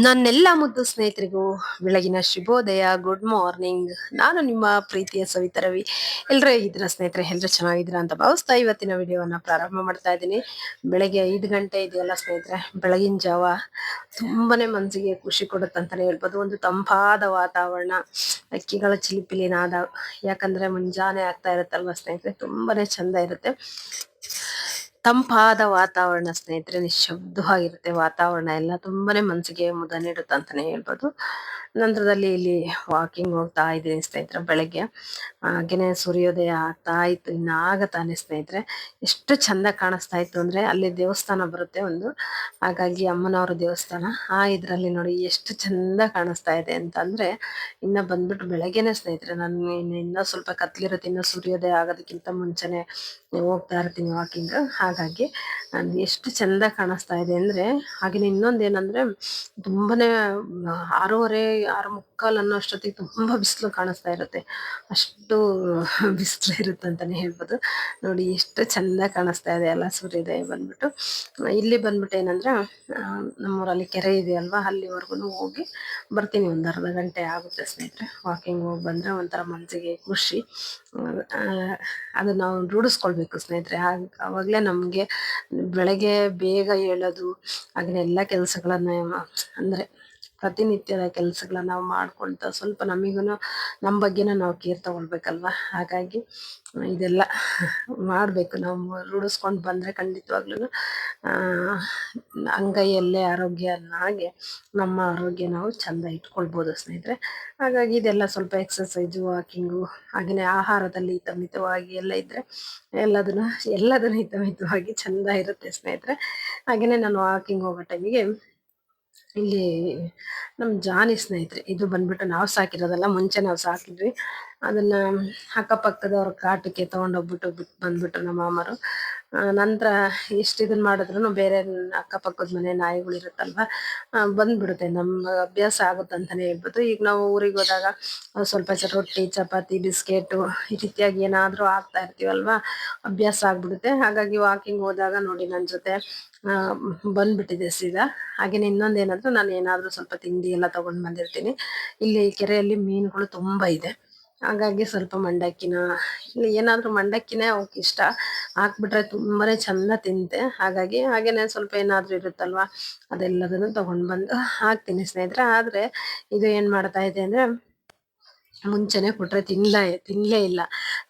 ನನ್ನೆಲ್ಲ ಮುದ್ದು ಸ್ನೇಹಿತರಿಗೂ ಬೆಳಗಿನ ಶುಭೋದಯ. Good morning. ನಾನು ನಿಮ್ಮ ಪ್ರೀತಿಯ ಸವಿತಾ ರವಿ. ಎಲ್ಲರೂ ಹೇಗಿದ್ದೀರಾ ಸ್ನೇಹಿತರೆ? ಎಲ್ಲರೂ ಚೆನ್ನಾಗಿದ್ದೀರಾ ಅಂತ ಭಾವಿಸ್ತಾ ಇವತ್ತಿನ ವಿಡಿಯೋವನ್ನ ಪ್ರಾರಂಭ ಮಾಡ್ತಾ ಇದ್ದೀನಿ. ಬೆಳಗ್ಗೆ 5 ಗಂಟೆ ಇದೆಯಲ್ಲ ಸ್ನೇಹಿತರೆ, ಬೆಳಗಿನ ಜಾವ ತುಂಬಾನೇ ಮನಸ್ಸಿಗೆ ಖುಷಿ ಕೊಡುತ್ತಂತಾನೆ ಹೇಳ್ಬೋದು. ಒಂದು ತಂಪಾದ ವಾತಾವರಣ, ಹಕ್ಕಿಗಳ ಚಿಲಿಪಿಲಿ ನಾದ, ಯಾಕಂದ್ರೆ ಮುಂಜಾನೆ ಆಗ್ತಾ ಇರುತ್ತಲ್ವ ಸ್ನೇಹಿತರೆ, ತುಂಬಾನೇ ಚಂದ ಇರುತ್ತೆ. ತಂಪಾದ ವಾತಾವರಣ ಸ್ನೇಹಿತರೆ, ನಿಶಬ್ದವಾಗಿರುತ್ತೆ ವಾತಾವರಣ ಎಲ್ಲ, ತುಂಬಾನೇ ಮನಸ್ಸಿಗೆ ಮುದ ನೀಡುತ್ತೆ ಅಂತಾನೆ ಹೇಳ್ಬೋದು. ನಂತರದಲ್ಲಿ ಇಲ್ಲಿ ವಾಕಿಂಗ್ ಹೋಗ್ತಾ ಇದ್ದೀನಿ ಸ್ನೇಹಿತರೆ. ಬೆಳಗ್ಗೆ ಹಾಗೇನೆ ಸೂರ್ಯೋದಯ ಆಗ್ತಾ ಇತ್ತು, ಇನ್ನು ಆಗತಾನೆ ಸ್ನೇಹಿತರೆ. ಎಷ್ಟು ಚಂದ ಕಾಣಿಸ್ತಾ ಇತ್ತು ಅಂದ್ರೆ, ಅಲ್ಲಿ ದೇವಸ್ಥಾನ ಬರುತ್ತೆ ಒಂದು, ಹಾಗಾಗಿ ಅಮ್ಮನವರ ದೇವಸ್ಥಾನ. ಇದ್ರಲ್ಲಿ ನೋಡಿ ಎಷ್ಟು ಚಂದ ಕಾಣಿಸ್ತಾ ಇದೆ ಅಂತ ಅಂದ್ರೆ, ಇನ್ನ ಬಂದ್ಬಿಟ್ಟು ಬೆಳಗ್ಗೆನೆ ಸ್ನೇಹಿತರೆ. ನಾನು ಇನ್ನ ಸ್ವಲ್ಪ ಕತ್ಲಿರುತ್ತೆ, ಇನ್ನು ಸೂರ್ಯೋದಯ ಆಗೋದಕ್ಕಿಂತ ಮುಂಚೆನೆ ಹೋಗ್ತಾ ಇರ್ತೀನಿ ವಾಕಿಂಗ್. ಹಾಗಾಗಿ ಎಷ್ಟು ಚಂದ ಕಾಣಿಸ್ತಾ ಇದೆ ಅಂದ್ರೆ. ಹಾಗೇನೆ ಇನ್ನೊಂದೇನಂದ್ರೆ, ತುಂಬಾನೇ 6:30 6:45 ಅನ್ನೋ ಅಷ್ಟೊತ್ತಿಗೆ ತುಂಬಾ ಬಿಸಿಲು ಕಾಣಿಸ್ತಾ ಇರುತ್ತೆ. ಅಷ್ಟು ಬಿಸಿಲು ಇರುತ್ತೆ ಅಂತಾನೆ ಹೇಳ್ಬೋದು. ನೋಡಿ ಎಷ್ಟು ಚಂದ ಕಾಣಿಸ್ತಾ ಇದೆ ಅಲ್ಲ ಸೂರ್ಯೋದಯ ಬಂದ್ಬಿಟ್ಟು. ಇಲ್ಲಿ ಬಂದ್ಬಿಟ್ಟು ಏನಂದ್ರೆ, ನಮ್ಮೂರಲ್ಲಿ ಕೆರೆ ಇದೆಯಲ್ವಾ, ಅಲ್ಲಿವರೆಗೂ ಹೋಗಿ ಬರ್ತೀನಿ. ಒಂದು ಅರ್ಧ ಗಂಟೆ ಆಗುತ್ತೆ ಸ್ನೇಹಿತರೆ. ವಾಕಿಂಗ್ ಹೋಗಿ ಬಂದ್ರೆ ಒಂಥರ ಮನಸ್ಸಿಗೆ ಖುಷಿ. ಅದು ನಾವು ರೂಢಿಸ್ಕೊಳ್ಬೇಕು ಸ್ನೇಹಿತರೆ. ಅವಾಗಲೇ ನಮಗೆ ಬೆಳಗ್ಗೆ ಬೇಗ ಏಳೋದು, ಹಾಗೆ ಎಲ್ಲ ಕೆಲಸಗಳನ್ನ ಅಂದ್ರೆ ಪ್ರತಿನಿತ್ಯದ ಕೆಲಸಗಳನ್ನ ನಾವು ಮಾಡ್ಕೊಳ್ತಾ ಸ್ವಲ್ಪ ನಮಿಗೂ ನಮ್ಮ ಬಗ್ಗೆನ ನಾವು ಕೇರ್ ತಗೊಳ್ಬೇಕಲ್ವಾ. ಹಾಗಾಗಿ ಇದೆಲ್ಲ ಮಾಡಬೇಕು. ನಾವು ರೂಢಿಸ್ಕೊಂಡು ಬಂದರೆ ಖಂಡಿತವಾಗ್ಲೂ ಅಂಗೈಯಲ್ಲೇ ಆರೋಗ್ಯ ಅನ್ನೋ ಹಾಗೆ ನಮ್ಮ ಆರೋಗ್ಯ ನಾವು ಚಂದ ಇಟ್ಕೊಳ್ಬೋದು ಸ್ನೇಹಿತರೆ. ಹಾಗಾಗಿ ಇದೆಲ್ಲ ಸ್ವಲ್ಪ ಎಕ್ಸಸೈಜು, ವಾಕಿಂಗು, ಹಾಗೆಯೇ ಆಹಾರದಲ್ಲಿ ಹಿತಮಿತವಾಗಿ ಎಲ್ಲ ಇದ್ದರೆ ಎಲ್ಲದನ್ನು ಹಿತಮಿತವಾಗಿ ಚಂದ ಇರುತ್ತೆ ಸ್ನೇಹಿತರೆ. ಹಾಗೆಯೇ ನಾನು ವಾಕಿಂಗ್ ಹೋಗೋ ಟೈಮಿಗೆ ಇಲ್ಲಿ ನಮ್ಮ ಜಾನಿ ಸ್ನೇಹಿತರೆ, ಇದು ಬಂದ್ಬಿಟ್ಟು ನಾವು ಸಾಕಿರೋದಲ್ಲ, ಮುಂಚೆ ನಾವು ಸಾಕಿದ್ವಿ. ಅದನ್ನ ಅಕ್ಕಪಕ್ಕದವ್ರ ಕಾಟಕ್ಕೆ ತಗೊಂಡೋಗ್ಬಿಟ್ಟು ಬಿಟ್ಟು ಬಂದ್ಬಿಟ್ರು ನಮ್ಮ ಮಾಮರು. ನಂತರ ಎಷ್ಟು ಇದನ್ನ ಮಾಡಿದ್ರು ಬೇರೆ ಅಕ್ಕಪಕ್ಕದ ಮನೆ ನಾಯಿಗಳು ಇರುತ್ತಲ್ವ, ಬಂದ್ಬಿಡುತ್ತೆ. ನಮ್ಮ ಅಭ್ಯಾಸ ಆಗುತ್ತಂತಾನೆ ಹೇಳ್ಬೋದು. ಈಗ ನಾವು ಊರಿಗೆ ಹೋದಾಗ ಸ್ವಲ್ಪ ರೊಟ್ಟಿ, ಚಪಾತಿ, ಬಿಸ್ಕೆಟು ಈ ರೀತಿಯಾಗಿ ಏನಾದರೂ ಹಾಕ್ತಾ ಇರ್ತೀವಲ್ವಾ, ಅಭ್ಯಾಸ ಆಗ್ಬಿಡುತ್ತೆ. ಹಾಗಾಗಿ ವಾಕಿಂಗ್ ಹೋದಾಗ ನೋಡಿ ನನ್ನ ಜೊತೆ ಬಂದ್ಬಿಟ್ಟಿದೆ ಸೀದಾ. ಹಾಗೇನೆ ಇನ್ನೊಂದೇನಂದ್ರೆ, ನಾನು ಏನಾದರೂ ಸ್ವಲ್ಪ ತಿಂಡಿ ಎಲ್ಲ ತಗೊಂಡು ಬಂದಿರ್ತೀನಿ. ಇಲ್ಲಿ ಕೆರೆಯಲ್ಲಿ ಮೀನುಗಳು ತುಂಬಾ ಇದೆ. ಹಾಗಾಗಿ ಸ್ವಲ್ಪ ಮಂಡಕ್ಕಿನ, ಇಲ್ಲಿ ಏನಾದರೂ ಮಂಡಕ್ಕಿನೇ ಅವಕ್ಕೆ ಇಷ್ಟ, ಹಾಕ್ಬಿಟ್ರೆ ತುಂಬಾನೇ ಚಂದ ತಿಂತೆ. ಹಾಗಾಗಿ ಹಾಗೇನೆ ಸ್ವಲ್ಪ ಏನಾದರೂ ಇರುತ್ತಲ್ವಾ, ಅದೆಲ್ಲದನ್ನು ತಗೊಂಡು ಬಂದು ಹಾಕ್ತೀನಿ ಸ್ನೇಹಿತರೆ. ಆದ್ರೆ ಇದು ಏನ್ ಮಾಡ್ತಾ ಇದೆ ಅಂದ್ರೆ, ಮುಂಚೆನೆ ಕೊಟ್ರೆ ತಿನ್ಲೇ ಇಲ್ಲ.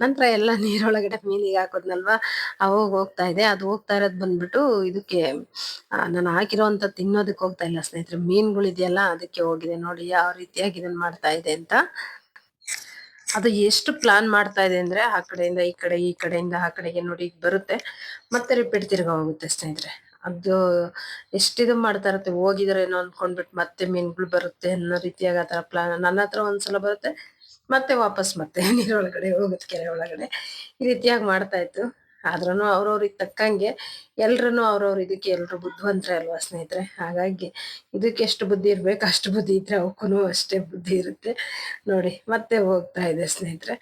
ನಂತರ ಎಲ್ಲ ನೀರೊಳಗಡೆ ಮೀನಿಗೆ ಹಾಕೋದ್ನಲ್ವಾ, ಅವಾಗ ಹೋಗ್ತಾ ಇದೆ. ಅದು ಹೋಗ್ತಾ ಇರೋದು ಬಂದ್ಬಿಟ್ಟು ಇದಕ್ಕೆ, ನಾನು ಹಾಕಿರೋಂಥ ತಿನ್ನೋದಕ್ಕೆ ಹೋಗ್ತಾ ಇಲ್ಲ ಸ್ನೇಹಿತರೆ, ಮೀನುಗಳಿದೆಯಲ್ಲ ಅದಕ್ಕೆ ಹೋಗಿದೆ. ನೋಡಿ ಯಾವ ರೀತಿಯಾಗಿ ಇದನ್ನ ಮಾಡ್ತಾ ಇದೆ ಅಂತ. ಅದು ಎಷ್ಟು ಪ್ಲಾನ್ ಮಾಡ್ತಾ ಇದೆ ಅಂದ್ರೆ, ಆ ಕಡೆಯಿಂದ ಈ ಕಡೆ, ಈ ಕಡೆಯಿಂದ ಆ ಕಡೆಗೆ ನೋಡಿ ಬರುತ್ತೆ, ಮತ್ತೆ ರಿಪೀಟ್ ತಿರ್ಗಾ ಹೋಗುತ್ತೆ ಸ್ನೇಹಿತರೆ. ಅದು ಎಷ್ಟಿದು ಮಾಡ್ತಾ ಇರುತ್ತೆ, ಹೋಗಿದ್ರೇನೋ ಅನ್ಕೊಂಡ್ಬಿಟ್ಟು ಮತ್ತೆ ಮೀನುಗಳು ಬರುತ್ತೆ ಅನ್ನೋ ರೀತಿಯಾಗಿ ಆ ಥರ ಪ್ಲಾನ್. ನನ್ನ ಹತ್ರ ಒಂದ್ಸಲ ಬರುತ್ತೆ, ಮತ್ತೆ ವಾಪಸ್ ಮತ್ತೆ ನೀರೊಳಗಡೆ ಹೋಗುತ್ತೆ, ಕೆರೆ ಒಳಗಡೆ. ಈ ರೀತಿಯಾಗಿ ಮಾಡ್ತಾ ಇತ್ತು. ಆದ್ರೂ ಅವ್ರವ್ರಿಗೆ ತಕ್ಕಂಗೆ ಎಲ್ರೂ ಅವ್ರವ್ರ ಇದಕ್ಕೆ ಎಲ್ರು ಬುದ್ಧಿವಂತರೇ ಅಲ್ವಾ ಸ್ನೇಹಿತರೆ. ಹಾಗಾಗಿ ಇದಕ್ಕೆ ಎಷ್ಟು ಬುದ್ಧಿ ಇರ್ಬೇಕು ಅಷ್ಟು ಬುದ್ಧಿ ಇದ್ರೆ ಅವಕ್ಕೂ ಅಷ್ಟೇ ಬುದ್ಧಿ ಇರುತ್ತೆ. ನೋಡಿ ಮತ್ತೆ ಹೋಗ್ತಾ ಇದೆ ಸ್ನೇಹಿತರೆ.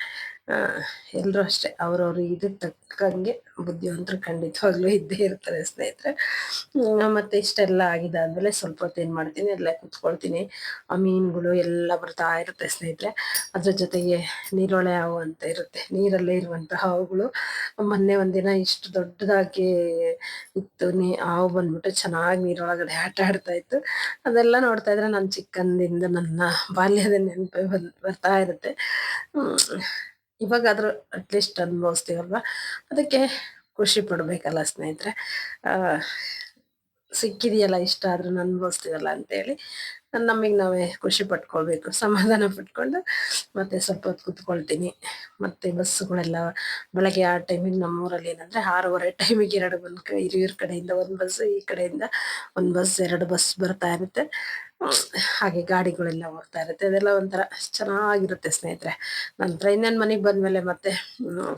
ಎಲ್ರು ಅಷ್ಟೇ ಅವ್ರವ್ರ ಇದಕ್ಕೆ ತಕ್ಕಂಗೆ ಬುದ್ಧಿವಂತರು ಖಂಡಿತವಾಗ್ಲೂ ಇದ್ದೇ ಇರ್ತಾರೆ ಸ್ನೇಹಿತರೆ. ಮತ್ತೆ ಇಷ್ಟೆಲ್ಲ ಆಗಿದ್ದಾದ್ಮೇಲೆ ಸ್ವಲ್ಪ ಹೊತ್ತು ಏನ್ ಮಾಡ್ತೀನಿ, ಎಲ್ಲ ಕುತ್ಕೊಳ್ತೀನಿ. ಆ ಮೀನುಗಳು ಎಲ್ಲ ಬರ್ತಾ ಇರುತ್ತೆ ಸ್ನೇಹಿತರೆ. ಅದ್ರ ಜೊತೆಗೆ ನೀರೊಳೆ ಹಾವು ಅಂತ ಇರುತ್ತೆ, ನೀರಲ್ಲೇ ಇರುವಂತಹ ಹಾವುಗಳು. ಮೊನ್ನೆ ಒಂದಿನ ಇಷ್ಟು ದೊಡ್ಡದಾಗಿ ಇತ್ತು, ಹಾವು ಬಂದ್ಬಿಟ್ಟು ಚೆನ್ನಾಗಿ ನೀರೊಳಗಡೆ ಆಟ ಆಡ್ತಾ ಇತ್ತು. ಅದೆಲ್ಲ ನೋಡ್ತಾ ಇದ್ರೆ ನನ್ನ ಚಿಕ್ಕಂದಿಂದ ನನ್ನ ಬಾಲ್ಯದ ನೆನಪು ಬರ್ತಾ ಇರುತ್ತೆ. ಇವಾಗಾದ್ರೂ ಅಟ್ಲೀಸ್ಟ್ ಅನುಭವಿಸ್ತೀವಲ್ವ, ಅದಕ್ಕೆ ಖುಷಿ ಪಡ್ಬೇಕಲ್ಲ ಸ್ನೇಹಿತರೆ. ಸಿಕ್ಕಿದೆಯಲ್ಲ, ಇಷ್ಟ ಆದ್ರೂ ಅನುಭವಿಸ್ತೀವಲ್ಲ ಅಂತೇಳಿ ನಮಗೆ ನಾವೇ ಖುಷಿ ಪಟ್ಕೊಳ್ಬೇಕು, ಸಮಾಧಾನ ಪಟ್ಕೊಂಡು ಮತ್ತೆ ಸ್ವಲ್ಪ ಹೊತ್ತು ಕುತ್ಕೊಳ್ತೀನಿ. ಮತ್ತೆ ಬಸ್ಸುಗಳೆಲ್ಲ ಬೆಳಗ್ಗೆ ಆ ಟೈಮಿಗೆ ನಮ್ಮೂರಲ್ಲಿ ಏನಂದ್ರೆ 6:30 ಟೈಮಿಗೆ ಹಿರಿಯೂರು ಕಡೆಯಿಂದ ಒಂದು ಬಸ್, ಈ ಕಡೆಯಿಂದ ಒಂದು ಬಸ್, 2 ಬಸ್ ಬರ್ತಾ ಇರುತ್ತೆ. ಹಾಗೆ ಗಾಡಿಗಳೆಲ್ಲ ಹೋಗ್ತಾ ಇರುತ್ತೆ. ಅದೆಲ್ಲ ಒಂಥರ ಚೆನ್ನಾಗಿರುತ್ತೆ ಸ್ನೇಹಿತರೆ. ನಂತರ ಇನ್ನೇನು ಮನೆಗೆ ಬಂದಮೇಲೆ ಮತ್ತೆ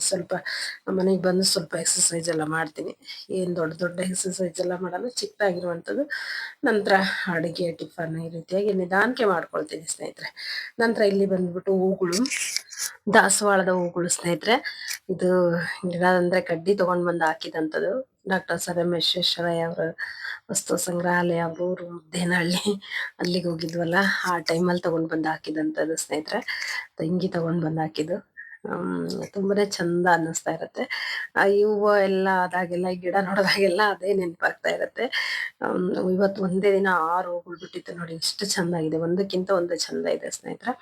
ಸ್ವಲ್ಪ ಮನೆಗೆ ಬಂದು ಸ್ವಲ್ಪ ಎಕ್ಸಸೈಸ್ ಎಲ್ಲ ಮಾಡ್ತೀನಿ. ಏನು ದೊಡ್ಡ ಎಕ್ಸಸೈಸ್ ಎಲ್ಲ ಮಾಡಲ್ಲ, ಚಿಕ್ಕದಾಗಿರುವಂಥದ್ದು. ನಂತರ ಅಡುಗೆ, ಟಿಫನ್ ಈ ರೀತಿಯಾಗಿ ನಿಧಾನಕ್ಕೆ ಮಾಡ್ಕೊಳ್ತೀನಿ ಸ್ನೇಹಿತರೆ. ನಂತರ ಇಲ್ಲಿ ಬಂದ್ಬಿಟ್ಟು ಹೂಗಳು, ದಾಸವಾಳದ ಹೂಗಳು ಸ್ನೇಹಿತರೆ. ಇದು ಗಿಡ ಅಂದ್ರೆ ಕಡ್ಡಿ ತಗೊಂಡ್ ಬಂದು ಹಾಕಿದಂಥದ್ದು. ಡಾಕ್ಟರ್ ಸರ್ ಎಂ ವಿಶ್ವೇಶ್ವರಯ್ಯ ಅವರ ವಸ್ತು ಸಂಗ್ರಹಾಲಯ ಅವ್ರ ಊರು ಮುದ್ದೇನಹಳ್ಳಿ, ಅಲ್ಲಿಗೆ ಹೋಗಿದ್ವಲ್ಲ, ಆ ಟೈಮಲ್ಲಿ ತಗೊಂಡ್ ಬಂದು ಹಾಕಿದಂಥದ್ದು ಸ್ನೇಹಿತರೆ. ತಂಗಿ ತಗೊಂಡ್ ಬಂದು ಹಾಕಿದ್ದು. ತುಂಬಾನೇ ಚಂದ ಅನ್ನಿಸ್ತಾ ಇರತ್ತೆ. ಈ ಹೂವು ಎಲ್ಲ ಆದಾಗೆಲ್ಲ, ಈ ಗಿಡ ನೋಡಿದಾಗೆಲ್ಲ ಅದೇ ನೆನಪಾಗ್ತಾ ಇರತ್ತೆ. ಇವತ್ತು ಒಂದೇ ದಿನ 6 ಹೂಗಳು ಬಿಟ್ಟಿತ್ತು ನೋಡಿ, ಎಷ್ಟು ಚಂದಾಗಿದೆ, ಒಂದಕ್ಕಿಂತ ಒಂದು ಚಂದ ಇದೆ ಸ್ನೇಹಿತರೆ.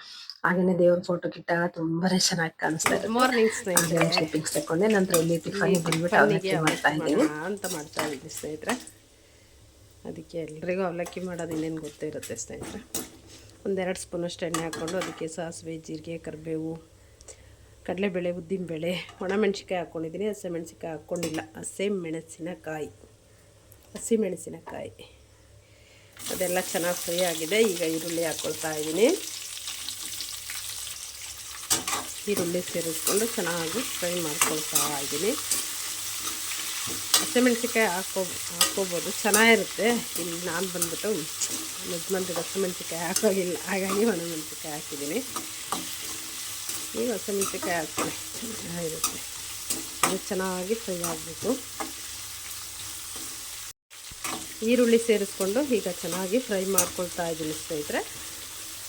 ಹಾಗೇನೆ ದೇವ್ರ ಫೋಟೋ ಕಿಟ್ಟಾಗ ತುಂಬಾನೇ ಚೆನ್ನಾಗಿ ಕಾಣಿಸ್ತಾ ಇದೆ. ಮಾರ್ನಿಂಗ್ ಸ್ನೇಹಿತರೆ, ಕ್ಲಿಪ್ಪಿಂಗ್ಸ್ ತಕೊಂಡೆ. ನಂತರ ಇಲ್ಲಿ ಟಿಫನ್ ಬಂದ್ಬಿಟ್ಟು ಅವಲಕ್ಕಿ ಮಾಡ್ತಾ ಇದ್ದೀನಿ ಅಂತ ಮಾಡ್ತಾ ಇದ್ದೀನಿ ಸ್ನೇಹಿತರೆ. ಅದಕ್ಕೆ ಎಲ್ರಿಗೂ ಅವಲಕ್ಕಿ ಮಾಡೋದು ಇನ್ನೇನು ಗೊತ್ತೇ ಇರುತ್ತೆ ಸ್ನೇಹಿತರೆ. 1-2 ಸ್ಪೂನಷ್ಟು ಎಣ್ಣೆ ಹಾಕ್ಕೊಂಡು ಅದಕ್ಕೆ ಸಾಸಿವೆ, ಜೀರಿಗೆ, ಕರಿಬೇವು, ಕಡಲೆಬೇಳೆ, ಉದ್ದಿನಬೇಳೆ, ಒಣಮೆಣ್ಸಿಕಾಯಿ ಹಾಕ್ಕೊಂಡಿದ್ದೀನಿ. ಹಸಿಮೆಣ್ಸಿಕಾಯಿ ಹಾಕ್ಕೊಂಡಿಲ್ಲ. ಹಸಿಮೆಣಸಿನಕಾಯಿ ಅದೆಲ್ಲ ಚೆನ್ನಾಗಿ ಫ್ರೈ ಆಗಿದೆ. ಈಗ ಈರುಳ್ಳಿ ಹಾಕ್ಕೊಳ್ತಾ ಇದ್ದೀನಿ. ಈರುಳ್ಳಿ ಸೇರಿಸ್ಕೊಂಡು ಚೆನ್ನಾಗಿ ಫ್ರೈ ಮಾಡ್ಕೊಳ್ತಾ ಇದ್ದೀನಿ. ಹಸಿಮೆಣ್ಸಿಕಾಯಿ ಹಾಕ್ಕೋಬೋದು, ಚೆನ್ನಾಗಿರುತ್ತೆ. ಇಲ್ಲಿ ನಾನು ಬಂದ್ಬಿಟ್ಟು ಯಜಮಾನ್ರಿಗೆ ಹಸಿಮೆಣ್ಸಿಕಾಯಿ ಹಾಕೋಗಿಲ್ಲ, ಹಾಗಾಗಿ ಒಣಮೆಣ್ಸಿಕಾಯಿ ಹಾಕಿದ್ದೀನಿ. ಈಗ ಹಸಿಮೆಣ್ಸಿಕಾಯಿ ಹಾಕ್ತೀನಿ, ಚೆನ್ನಾಗಿರುತ್ತೆ. ಅದು ಚೆನ್ನಾಗಿ ಫ್ರೈ ಆಗಬೇಕು. ಈರುಳ್ಳಿ ಸೇರಿಸ್ಕೊಂಡು ಈಗ ಚೆನ್ನಾಗಿ ಫ್ರೈ ಮಾಡ್ಕೊಳ್ತಾ ಇದ್ದೀನಿ ಸ್ನೇಹಿತರೆ.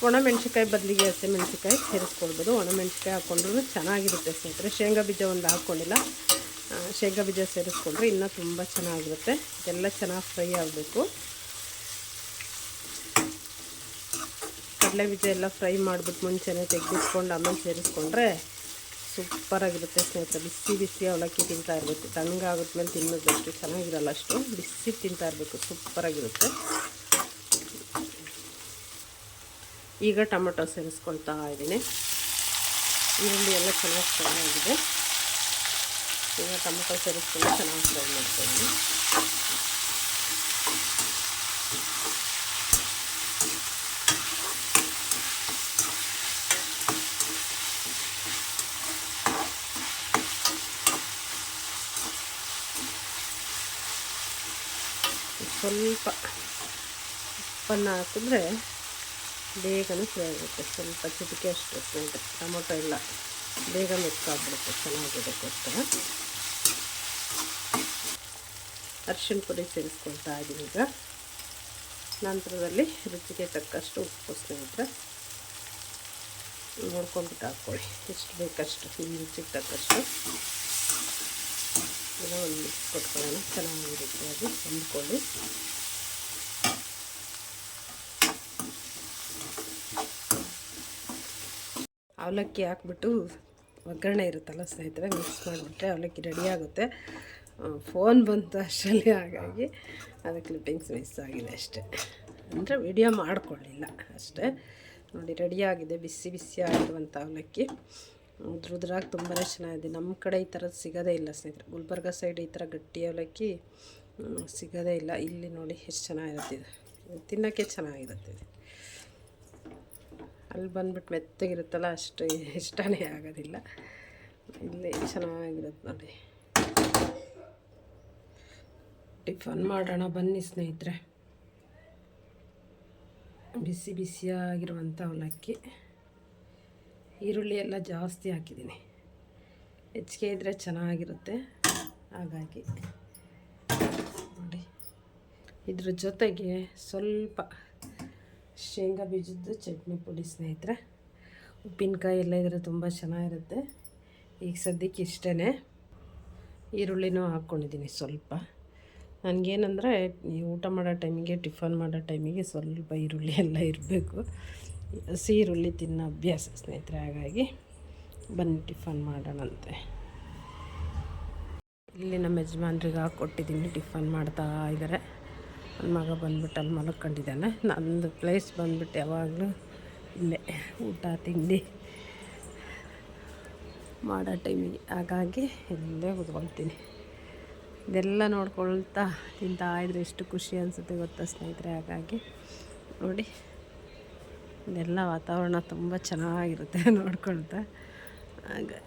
ಒಣಮೆಣ್ಸಿಕಾಯಿ ಬದಲಿಗೆ ಹಸಿಮೆಣ್ಸಿಕಾಯಿ ಸೇರಿಸ್ಕೊಳ್ಬೋದು. ಒಣಮೆಣ್ಸಿಕಾಯಿ ಹಾಕ್ಕೊಂಡ್ರೂ ಚೆನ್ನಾಗಿರುತ್ತೆ ಸ್ನೇಹಿತರೆ. ಶೇಂಗಾ ಬೀಜ ಒಂದು ಹಾಕ್ಕೊಂಡಿಲ್ಲ, ಶೇಂಗಾ ಬೀಜ ಸೇರಿಸ್ಕೊಂಡ್ರೆ ಇನ್ನೂ ತುಂಬ ಚೆನ್ನಾಗಿರುತ್ತೆ. ಇದೆಲ್ಲ ಚೆನ್ನಾಗಿ ಫ್ರೈ ಆಗಬೇಕು. ಕಡಲೆ ಬೀಜ ಎಲ್ಲ ಫ್ರೈ ಮಾಡಿಬಿಟ್ಟು ಮುಂಚೆನೇ ತೆಗೆದಿಟ್ಕೊಂಡು ಆಮೇಲೆ ಸೇರಿಸ್ಕೊಂಡ್ರೆ ಸೂಪರಾಗಿರುತ್ತೆ ಸ್ನೇಹಿತರೆ. ಬಿಸಿ ಬಿಸಿ ಅವಲಕ್ಕಿ ತಿಂತಾ ಇರಬೇಕು. ತಣ್ಣಗಾಗೋದ್ಮೇಲೆ ತಿನ್ನೋದು ಅಷ್ಟು ಚೆನ್ನಾಗಿರಲ್ಲ, ಅಷ್ಟು ಬಿಸಿ ತಿಂತಾ ಇರಬೇಕು, ಸೂಪರಾಗಿರುತ್ತೆ. ಈಗ ಟೊಮೆಟೊ ಸೇರಿಸ್ಕೊಳ್ತಾ ಇದ್ದೀನಿ. ಈರುಳ್ಳಿ ಎಲ್ಲ ಚೆನ್ನಾಗಿ ಫ್ರೈ ಆಗಿದೆ. ಈಗ ಟೊಮೆಟೊ ಸೇರಿಸ್ಕೊಂಡು ಚೆನ್ನಾಗಿ ಫ್ರೈ ಮಾಡ್ತಾಯಿದ್ದೀನಿ. ಸ್ವಲ್ಪ ಉಪ್ಪನ್ನು ಹಾಕಿದ್ರೆ ಬೇಗನೆ ಫ್ರೈ ಆಗುತ್ತೆ. ಸ್ವಲ್ಪ ಚಿಟಿಕೆ ಅಷ್ಟು ಸ್ನೇಹಿತರೆ. ಟೊಮೊಟೊ ಎಲ್ಲ ಬೇಗ ಮಿಕ್ಸ್ ಆಗಿಬಿಡುತ್ತೆ ಚೆನ್ನಾಗಿರೋಕ್ಕೋಸ್ಕರ. ಅರಿಶಿಣ ಪುಡಿ ಸೇರಿಸ್ಕೊಳ್ತಾ ಇದ್ದೀನಿ. ಈಗ ನಂತರದಲ್ಲಿ ರುಚಿಗೆ ತಕ್ಕಷ್ಟು ಉಪ್ಪು ಸ್ನೇಹಿತರೆ ನೋಡ್ಕೊಂಡ್ಬಿಟ್ಟು ಹಾಕ್ಕೊಳ್ಳಿ, ಎಷ್ಟು ಬೇಕಷ್ಟು ನಿಮ್ಮ ರುಚಿಗೆ ತಕ್ಕಷ್ಟು. ಏನೋ ಒಂದು ಮಿಕ್ಸ್ ಕೊಟ್ಕೊಳ್ಳೋಣ, ಚೆನ್ನಾಗಿರುತ್ತೆ. ಅದು ಹೊಂದ್ಕೊಳ್ಳಿ. ಅವಲಕ್ಕಿ ಹಾಕ್ಬಿಟ್ಟು ಒಗ್ಗರಣೆ ಇರುತ್ತಲ್ಲ ಸ್ನೇಹಿತರೆ, ಮಿಕ್ಸ್ ಮಾಡಿಬಿಟ್ರೆ ಅವಲಕ್ಕಿ ರೆಡಿ ಆಗುತ್ತೆ. ಫೋನ್ ಬಂತು ಅಷ್ಟರಲ್ಲಿ, ಹಾಗಾಗಿ ಅದು ಕ್ಲಿಪ್ಪಿಂಗ್ಸ್ ಮಿಸ್ ಆಗಿದೆ ಅಷ್ಟೇ. ಅಂದರೆ ವಿಡಿಯೋ ಮಾಡಿಕೊಳ್ಳಿಲ್ಲ ಅಷ್ಟೇ. ನೋಡಿ ರೆಡಿಯಾಗಿದೆ, ಬಿಸಿ ಬಿಸಿ ಆಗಿರುವಂಥ ಅವಲಕ್ಕಿ. ಉದ್ರಾಗಿ ತುಂಬಾ ಚೆನ್ನಾಗಿದೆ. ನಮ್ಮ ಕಡೆ ಈ ಥರದ್ದು ಸಿಗೋದೇ ಇಲ್ಲ ಸ್ನೇಹಿತರೆ. ಗುಲ್ಬರ್ಗ ಸೈಡ್ ಈ ಥರ ಗಟ್ಟಿ ಅವಲಕ್ಕಿ ಸಿಗೋದೇ ಇಲ್ಲ. ಇಲ್ಲಿ ನೋಡಿ ಎಷ್ಟು ಚೆನ್ನಾಗಿರುತ್ತೆ, ಇದು ತಿನ್ನೋಕ್ಕೆ ಚೆನ್ನಾಗಿರುತ್ತೆ. ಇದು ಅಲ್ಲಿ ಬಂದ್ಬಿಟ್ಟು ಮೆತ್ತಗಿರುತ್ತಲ್ಲ, ಅಷ್ಟು ಇಷ್ಟನೇ ಆಗೋದಿಲ್ಲ. ಇಲ್ಲಿ ಚೆನ್ನಾಗಿರುತ್ತೆ ನೋಡಿ. ಟಿಫನ್ ಮಾಡೋಣ ಬನ್ನಿ ಸ್ನೇಹಿತರೆ. ಬಿಸಿ ಬಿಸಿಯಾಗಿರುವಂಥ ಅವಲಕ್ಕಿ. ಈರುಳ್ಳಿ ಎಲ್ಲ ಜಾಸ್ತಿ ಹಾಕಿದ್ದೀನಿ, ಹೆಚ್ಚಿಗೆ ಇದ್ದರೆ ಚೆನ್ನಾಗಿರುತ್ತೆ. ಹಾಗಾಗಿ ನೋಡಿ, ಇದ್ರ ಜೊತೆಗೆ ಸ್ವಲ್ಪ ಶೇಂಗಾ ಬೀಜದ್ದು ಚಟ್ನಿ ಪುಡಿ ಸ್ನೇಹಿತರೆ. ಉಪ್ಪಿನಕಾಯಿ ಎಲ್ಲ ಇದ್ರೆ ತುಂಬ ಚೆನ್ನಾಗಿರುತ್ತೆ. ಈಗ ಸದ್ಯಕ್ಕೆ ಇಷ್ಟೇ. ಈರುಳ್ಳಿನೂ ಹಾಕ್ಕೊಂಡಿದ್ದೀನಿ ಸ್ವಲ್ಪ. ನನಗೇನಂದರೆ ಈ ಊಟ ಮಾಡೋ ಟೈಮಿಗೆ, ಟಿಫನ್ ಮಾಡೋ ಟೈಮಿಗೆ ಸ್ವಲ್ಪ ಈರುಳ್ಳಿ ಎಲ್ಲ ಇರಬೇಕು. ಹಸಿ ಈರುಳ್ಳಿ ತಿನ್ನೋ ಅಭ್ಯಾಸ ಸ್ನೇಹಿತರೆ. ಹಾಗಾಗಿ ಬನ್ನಿ ಟಿಫನ್ ಮಾಡೋಣಂತೆ. ಇಲ್ಲಿ ನಮ್ಮ ಯಜಮಾನ್ರಿಗೆ ಹಾಕ್ಕೊಟ್ಟಿದ್ದೀನಿ, ಟಿಫನ್ ಮಾಡ್ತಾ ಇದ್ದಾರೆ. ನನ್ನ ಮಗ ಬಂದ್ಬಿಟ್ಟು ಅಲ್ಲಿ ಮಲ್ಕೊಂಡಿದ್ದಾನೆ. ನಂದು ಪ್ಲೇಸ್ ಬಂದ್ಬಿಟ್ಟು ಯಾವಾಗಲೂ ಇಲ್ಲೇ ಊಟ ತಿಂಡಿ ಮಾಡೋ ಟೈಮಿಗೆ, ಹಾಗಾಗಿ ಇಲ್ಲೇ ಕೂತ್ಕೊಳ್ತೀನಿ. ಇದೆಲ್ಲ ನೋಡ್ಕೊಳ್ತಾ ತಿಂತಾ ಇದ್ರೆ ಎಷ್ಟು ಖುಷಿ ಅನಿಸುತ್ತೆ ಗೊತ್ತಾ ಸ್ನೇಹಿತರೆ. ಹಾಗಾಗಿ ನೋಡಿ, ಇದೆಲ್ಲ ವಾತಾವರಣ ತುಂಬ ಚೆನ್ನಾಗಿರುತ್ತೆ ನೋಡ್ಕೊಳ್ತಾ. ಹಾಗೆ